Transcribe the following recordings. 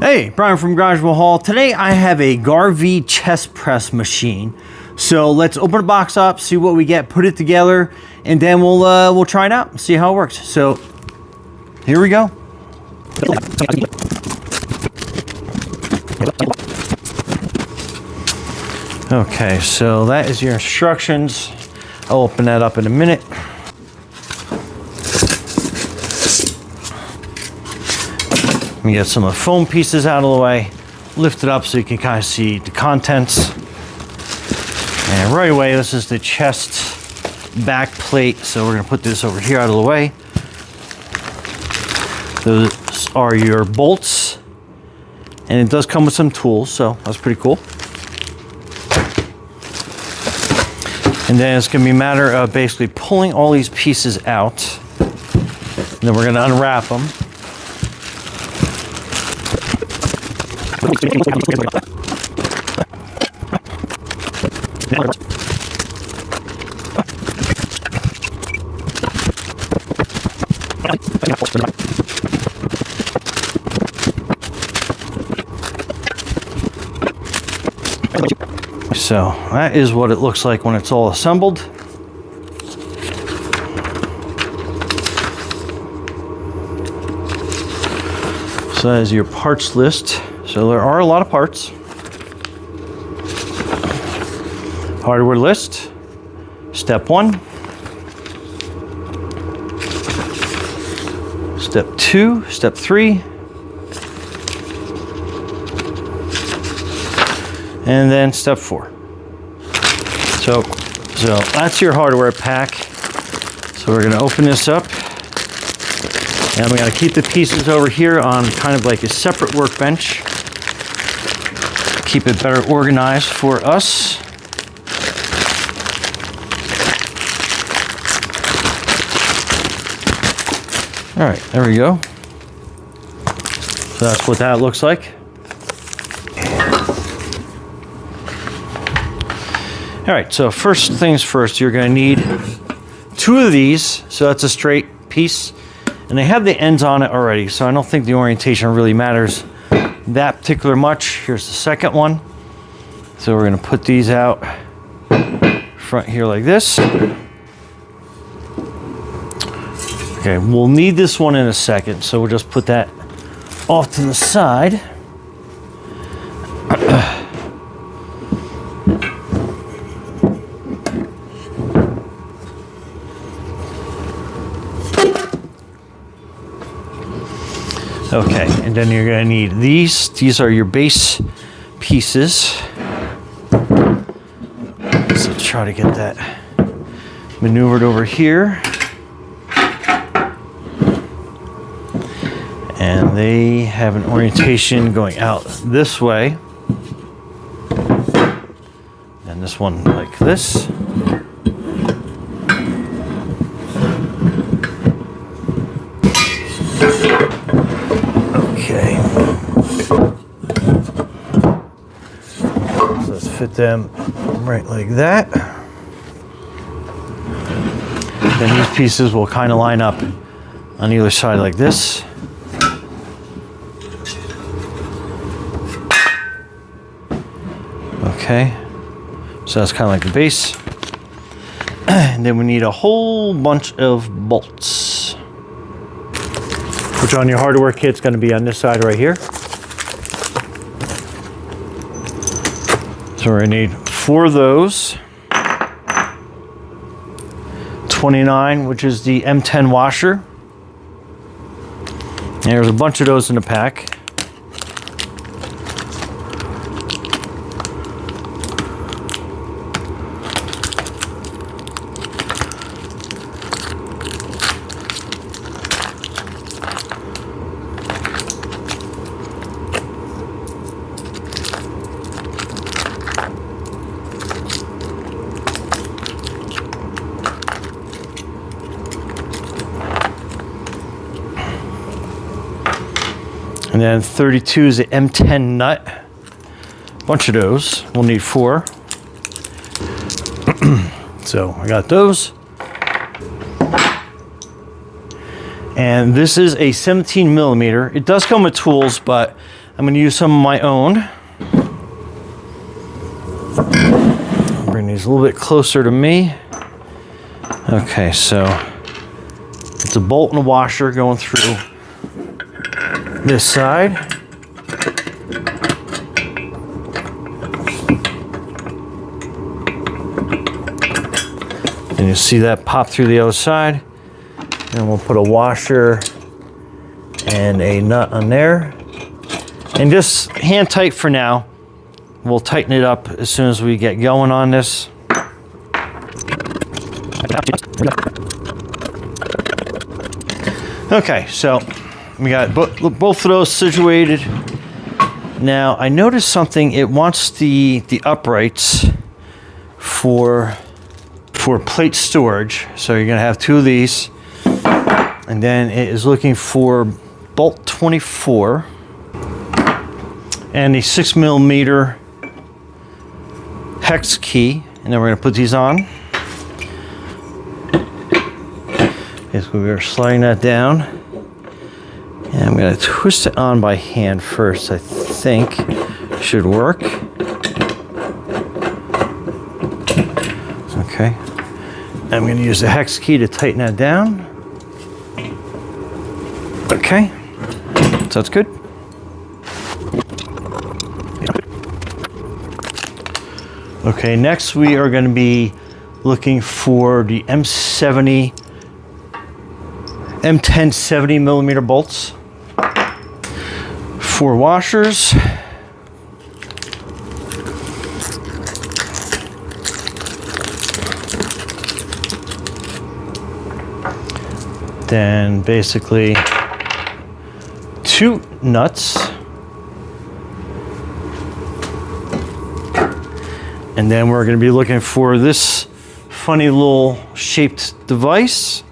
Hey, Brian from Garage Hall. Today I have a Garvee chest press machine. So let's open the box up, see what we get, put it together, and then we'll try it out and see how it works. So here we go. Okay, so that is your instructions. I'll open that up in a minute. Let me get some of the foam pieces out of the way, lift it up so you can kind of see the contents. And right away, this is the chest back plate. So we're gonna put this over here out of the way. Those are your bolts. And it does come with some tools, so that's pretty cool. And then it's gonna be a matter of basically pulling all these pieces out. And then we're gonna unwrap them. So that is what it looks like when it's all assembled. So that is your parts list. So there are a lot of parts. Hardware list. Step 1. Step 2. Step 3. And then step 4. So that's your hardware pack. So we're gonna open this up. And we're gonna keep the pieces over here on kind of like a separate workbench. Keep it better organized for us. All right, there we go. So that's what that looks like. All right, so first things first, you're gonna need 2 of these. So that's a straight piece. And they have the ends on it already, so I don't think the orientation really matters that particular much. Here's the second one. So we're gonna put these out front here like this. Okay, we'll need this one in a second, so we'll just put that off to the side. Okay, and then you're gonna need these. These are your base pieces. So try to get that maneuvered over here. And they have an orientation going out this way. And this one like this. Okay. So let's fit them right like that. Then these pieces will kind of line up on either side like this. Okay. So that's kind of like the base. And then we need a whole bunch of bolts, which on your hardware kit's going to be on this side right here. So we're going to need 4 of those. 29, which is the M10 washer. And there's a bunch of those in the pack. And then 32 is the M10 nut. Bunch of those. We'll need 4. So I got those. And this is a 17 millimeter. It does come with tools, but I'm going to use some of my own. Bring these a little bit closer to me. Okay, so it's a bolt and a washer going through this side. And you see that pop through the other side. And we'll put a washer and a nut on there. And just hand tight for now. We'll tighten it up as soon as we get going on this. Okay, so we got both of those situated. Now I noticed something. It wants the uprights for plate storage. So you're gonna have two of these. And then it is looking for bolt 24 and a 6mm hex key. And then we're gonna put these on. Basically, we're sliding that down. And I'm gonna twist it on by hand first. I think should work. Okay. I'm gonna use the hex key to tighten that down. Okay, so that's good. Okay, next we are going to be looking for the M10 70mm bolts. 4 washers. Then basically 2 nuts, and then we're going to be looking for this funny little shaped device,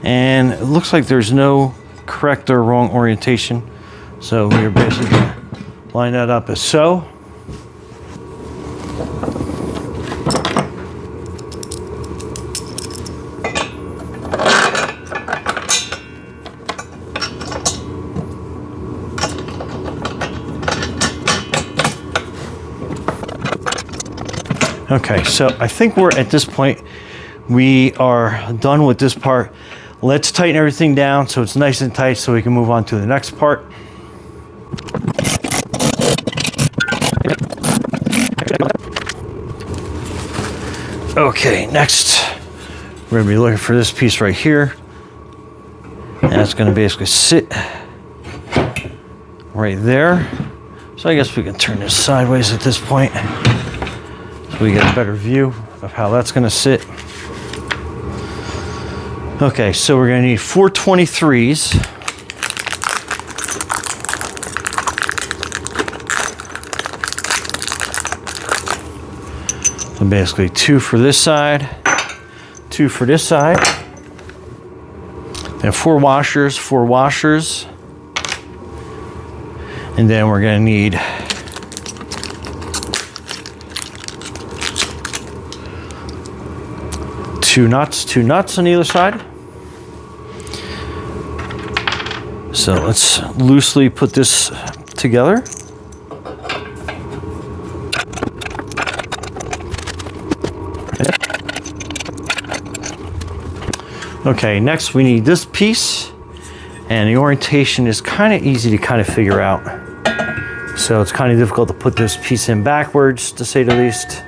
and it looks like there's no correct or wrong orientation, so we're basically going to line that up as so. Okay, so I think we're at this point, we are done with this part. Let's tighten everything down so it's nice and tight so we can move on to the next part. Okay, next we're gonna be looking for this piece right here. And it's gonna basically sit right there. So I guess we can turn this sideways at this point. So we get a better view of how that's going to sit. Okay, so we're going to need 4 23s. So basically 2 for this side, 2 for this side. Then 4 washers, 4 washers. And then we're going to need 2 nuts on either side. So let's loosely put this together. Okay, next we need this piece, and the orientation is kind of easy to kind of figure out. So it's kind of difficult to put this piece in backwards, to say the least.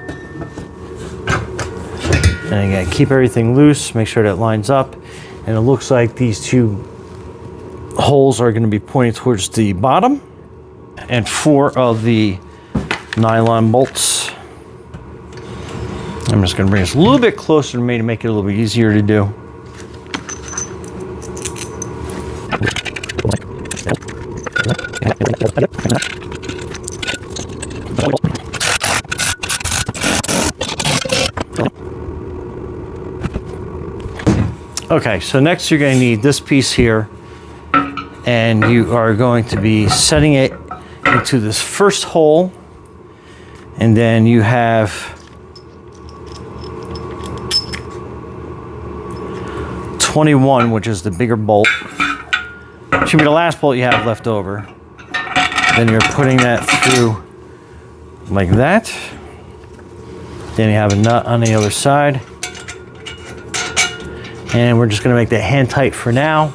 And again, keep everything loose, make sure that lines up. And it looks like these 2 holes are going to be pointing towards the bottom. And 4 of the nylon bolts. I'm just going to bring this a little bit closer to me to make it a little bit easier to do. Okay, so next you're going to need this piece here, and you are going to be setting it into this first hole, and then you have 21, which is the bigger bolt. Should be the last bolt you have left over. Then you're putting that through like that. Then you have a nut on the other side. And we're just gonna make that hand tight for now.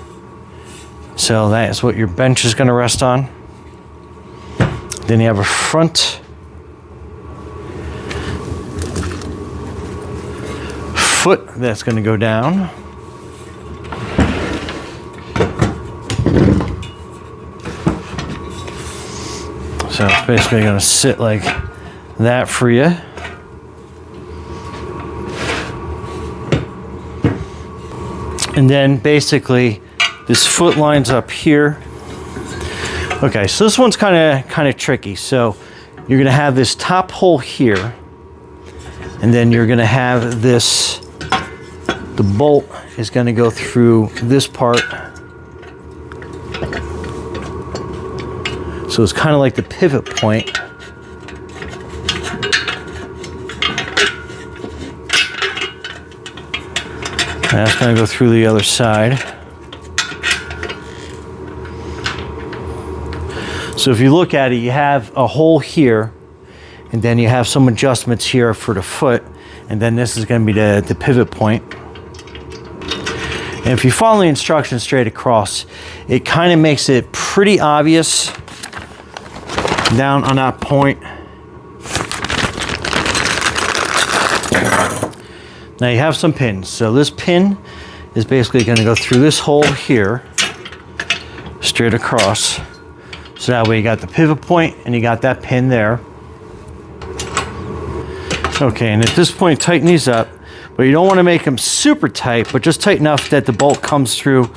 So that is what your bench is gonna rest on. Then you have a front foot that's gonna go down. So it's basically gonna sit like that for you. And then basically this foot lines up here. Okay, so this one's kind of tricky. So you're gonna have this top hole here, and then you're gonna have this, the bolt is gonna go through this part. So it's kind of like the pivot point. And that's going to go through the other side. So if you look at it, you have a hole here, and then you have some adjustments here for the foot, and then this is going to be the pivot point. And if you follow the instructions straight across, it kind of makes it pretty obvious down on that point. Now you have some pins. So this pin is basically going to go through this hole here, straight across. So that way you got the pivot point and you got that pin there. Okay, and at this point tighten these up, but you don't want to make them super tight, but just tight enough that the bolt comes through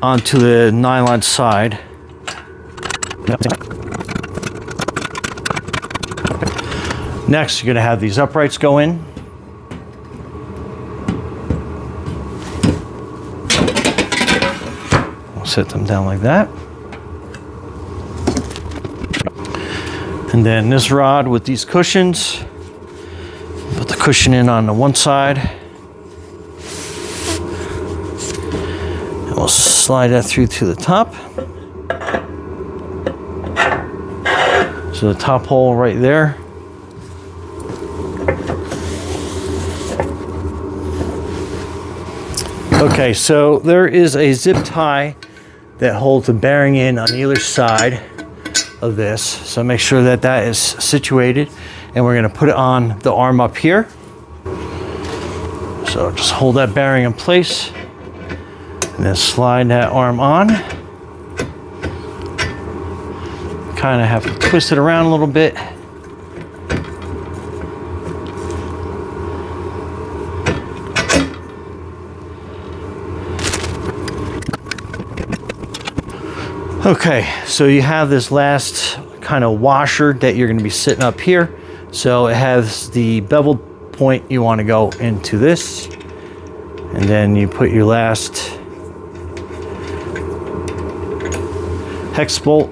onto the nylon side. Next, you're going to have these uprights go in. We'll set them down like that. And then this rod with these cushions, put the cushion in on the one side. And we'll slide that through to the top. So the top hole right there. Okay, so there is a zip tie that holds the bearing in on either side of this. So make sure that that is situated, and we're going to put it on the arm up here. So just hold that bearing in place and then slide that arm on. Kind of have to twist it around a little bit. Okay, so you have this last kind of washer that you're going to be sitting up here. So it has the beveled point you want to go into this, and then you put your last hex bolt.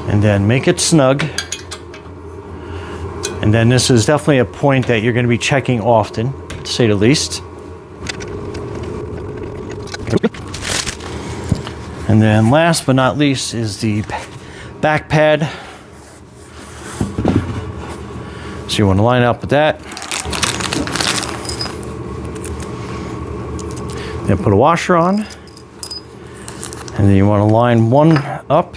And then make it snug. And then this is definitely a point that you're going to be checking often, to say the least. And then last but not least is the back pad. So you want to line up with that. Then put a washer on. And then you want to line one up.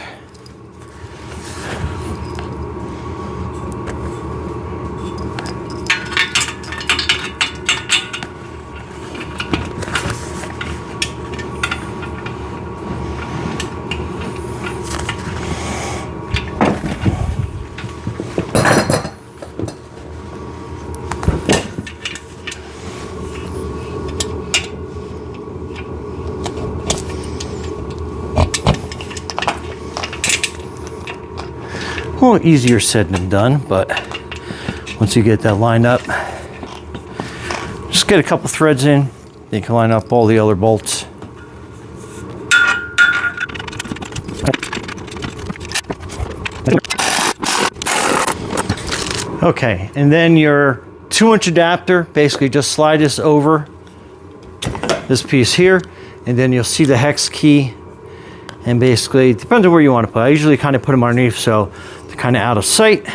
A little easier said than done, but once you get that lined up, just get a couple threads in, then you can line up all the other bolts. Okay, and then your 2-inch adapter, basically just slide this over this piece here, and then you'll see the hex key. And basically, it depends on where you want to put it. I usually kind of put them underneath so they're kind of out of sight.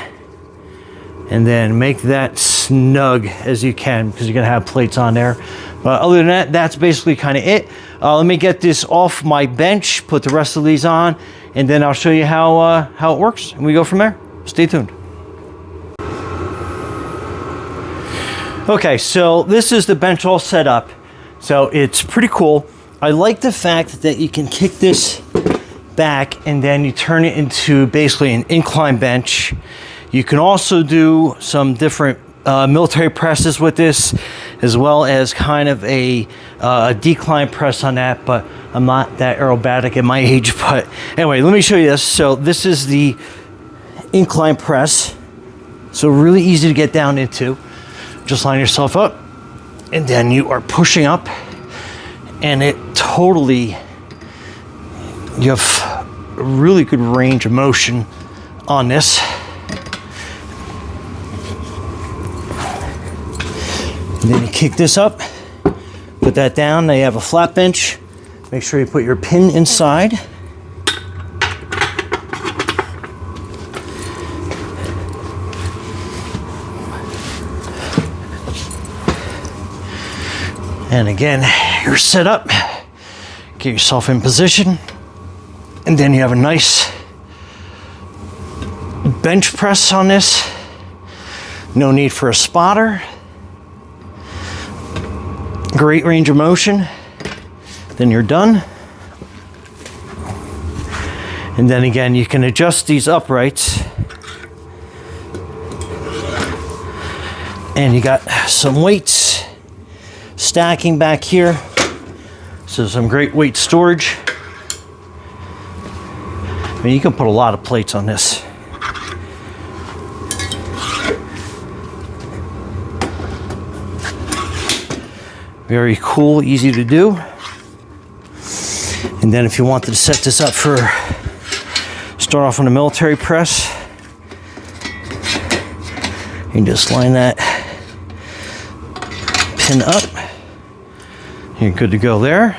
And then make that snug as you can because you're going to have plates on there. But other than that, that's basically kind of it. Let me get this off my bench, put the rest of these on, and then I'll show you how it works. And we go from there. Stay tuned. Okay, so this is the bench all set up. So it's pretty cool. I like the fact that you can kick this back and then you turn it into basically an incline bench. You can also do some different military presses with this, as well as kind of a decline press on that, but I'm not that aerobatic at my age. But anyway, let me show you this. So this is the incline press. So really easy to get down into. Just line yourself up, and then you are pushing up, and it totally, you have a really good range of motion on this. And then you kick this up, put that down. Now you have a flat bench. Make sure you put your pin inside. And again, you're set up. Get yourself in position. And then you have a nice bench press on this. No need for a spotter. Great range of motion. Then you're done. And then again, you can adjust these uprights. And you got some weights stacking back here. So some great weight storage. I mean, you can put a lot of plates on this. Very cool, easy to do. And then if you wanted to set this up for, start off on a military press, you can just line that pin up. You're good to go there.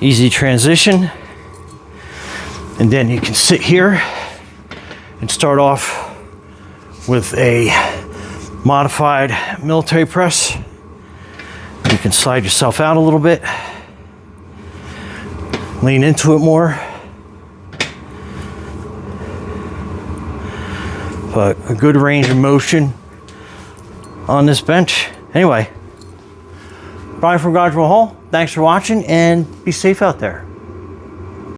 Easy transition. And then you can sit here and start off with a modified military press. You can slide yourself out a little bit, lean into it more. But a good range of motion on this bench. Anyway, Brian from Garvee Hall. Thanks for watching, and be safe out there.